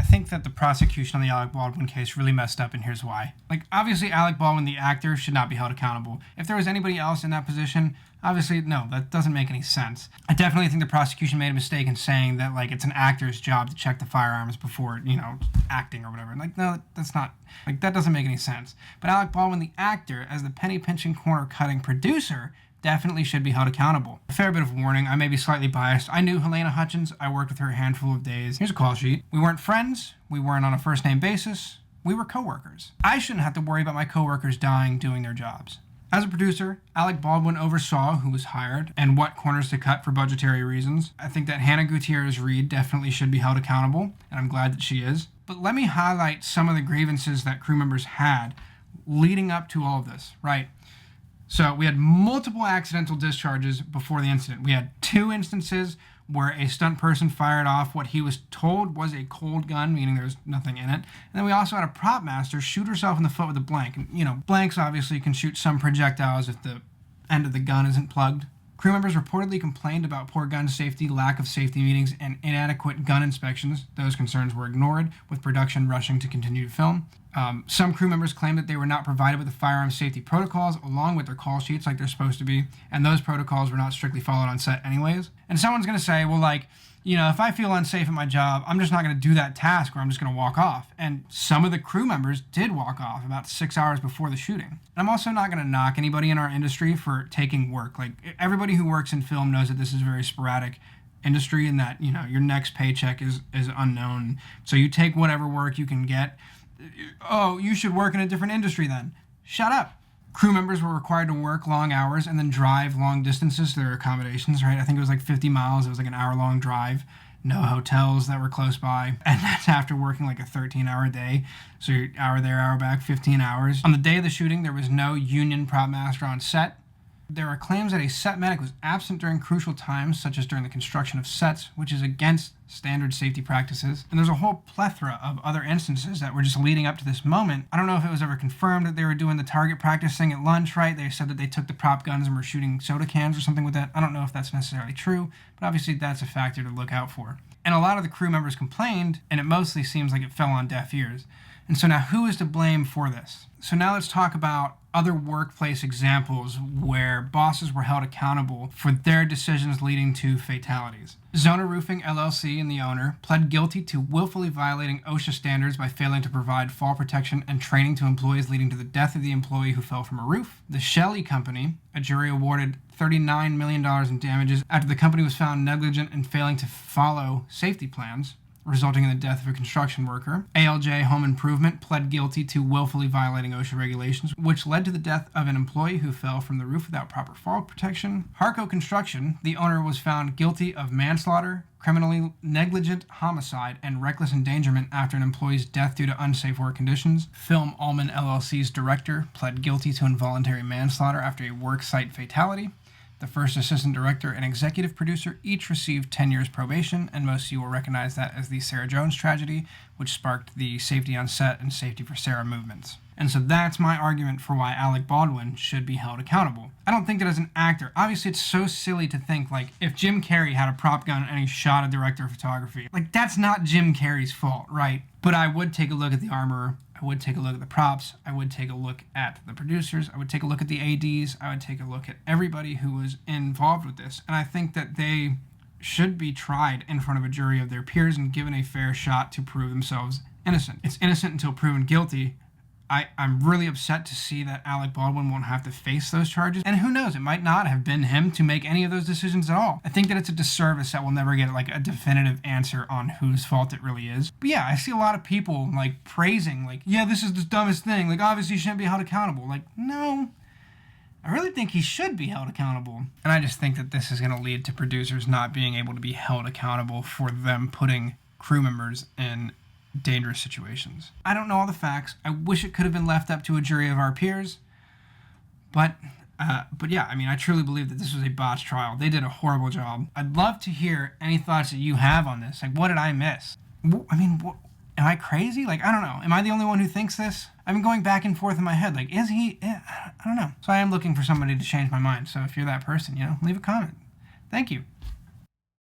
think that the prosecution on the Alec Baldwin case really messed up, and here's why. Like, obviously, Alec Baldwin, the actor, should not be held accountable. If there was anybody else in that position, obviously, no, that doesn't make any sense. I definitely think the prosecution made a mistake in saying that, like, it's an actor's job to check the firearms before, acting or whatever. Like, no, that's not, like, that doesn't make any sense. But Alec Baldwin, the actor, as the penny-pinching, corner-cutting producer, definitely should be held accountable. A fair bit of warning, I may be slightly biased. I knew Helena Hutchins. I worked with her a handful of days. Here's a call sheet. We weren't friends. We weren't on a first-name basis. We were coworkers. I shouldn't have to worry about my coworkers dying doing their jobs. As a producer, Alec Baldwin oversaw who was hired and what corners to cut for budgetary reasons. I think that Hannah Gutierrez-Reed definitely should be held accountable, and I'm glad that she is. But let me highlight some of the grievances that crew members had leading up to all of this, right? So we had multiple accidental discharges before the incident. We had 2 instances where a stunt person fired off what he was told was a cold gun, meaning there's nothing in it. And then we also had a prop master shoot herself in the foot with a blank. And, blanks obviously can shoot some projectiles if the end of the gun isn't plugged. Crew members reportedly complained about poor gun safety, lack of safety meetings, and inadequate gun inspections. Those concerns were ignored, with production rushing to continue to film. Some crew members claimed that they were not provided with the firearm safety protocols along with their call sheets like they're supposed to be, and those protocols were not strictly followed on set anyways. And someone's going to say, well, if I feel unsafe at my job, I'm just not going to do that task, or I'm just going to walk off. And some of the crew members did walk off about 6 hours before the shooting. And I'm also not going to knock anybody in our industry for taking work. Like, everybody who works in film knows that this is a very sporadic industry and that, your next paycheck is unknown. So you take whatever work you can get. Oh, you should work in a different industry then. Shut up. Crew members were required to work long hours and then drive long distances to their accommodations, right? I think it was like 50 miles. It was like an hour-long drive. No hotels that were close by. And that's after working like a 13-hour day. So you're hour there, hour back, 15 hours. On the day of the shooting, there was no union prop master on set. There are claims that a set medic was absent during crucial times, such as during the construction of sets, which is against standard safety practices. And there's a whole plethora of other instances that were just leading up to this moment. I don't know if it was ever confirmed that they were doing the target practice thing at lunch, right? They said that they took the prop guns and were shooting soda cans or something with that. I don't know if that's necessarily true, but obviously that's a factor to look out for. And a lot of the crew members complained, and it mostly seems like it fell on deaf ears. And so now who is to blame for this? So now let's talk about other workplace examples where bosses were held accountable for their decisions leading to fatalities. Zona Roofing LLC and the owner pled guilty to willfully violating OSHA standards by failing to provide fall protection and training to employees, leading to the death of the employee who fell from a roof. The Shelley Company, a jury awarded $39 million in damages after the company was found negligent in failing to follow safety plans, resulting in the death of a construction worker. ALJ Home Improvement pled guilty to willfully violating OSHA regulations, which led to the death of an employee who fell from the roof without proper fall protection. Harco Construction, the owner, was found guilty of manslaughter, criminally negligent homicide, and reckless endangerment after an employee's death due to unsafe work conditions. Film Allman LLC's director pled guilty to involuntary manslaughter after a worksite fatality. The first assistant director and executive producer each received 10 years probation, and most of you will recognize that as the Sarah Jones tragedy, which sparked the Safety on Set and Safety for Sarah movements. And so that's my argument for why Alec Baldwin should be held accountable. I don't think that as an actor, obviously it's so silly to think, like, if Jim Carrey had a prop gun and he shot a director of photography, like, that's not Jim Carrey's fault, right? But I would take a look at the armor, I would take a look at the props, I would take a look at the producers, I would take a look at the ADs, I would take a look at everybody who was involved with this. And I think that they should be tried in front of a jury of their peers and given a fair shot to prove themselves innocent. It's innocent until proven guilty. I'm really upset to see that Alec Baldwin won't have to face those charges. And who knows, it might not have been him to make any of those decisions at all. I think that it's a disservice that we'll never get like a definitive answer on whose fault it really is. But yeah, I see a lot of people like praising, like, yeah, this is the dumbest thing. Like, obviously he shouldn't be held accountable. Like, no, I really think he should be held accountable. And I just think that this is going to lead to producers not being able to be held accountable for them putting crew members in dangerous situations. I don't know all the facts. I wish it could have been left up to a jury of our peers. But yeah, I mean, I truly believe that this was a botched trial. They did a horrible job. I'd love to hear any thoughts that you have on this. Like, what did I miss? I mean, am I crazy? Like, I don't know. Am I the only one who thinks this? I've been going back and forth in my head. Like, is he? I don't know. So I am looking for somebody to change my mind. So if you're that person, leave a comment. Thank you.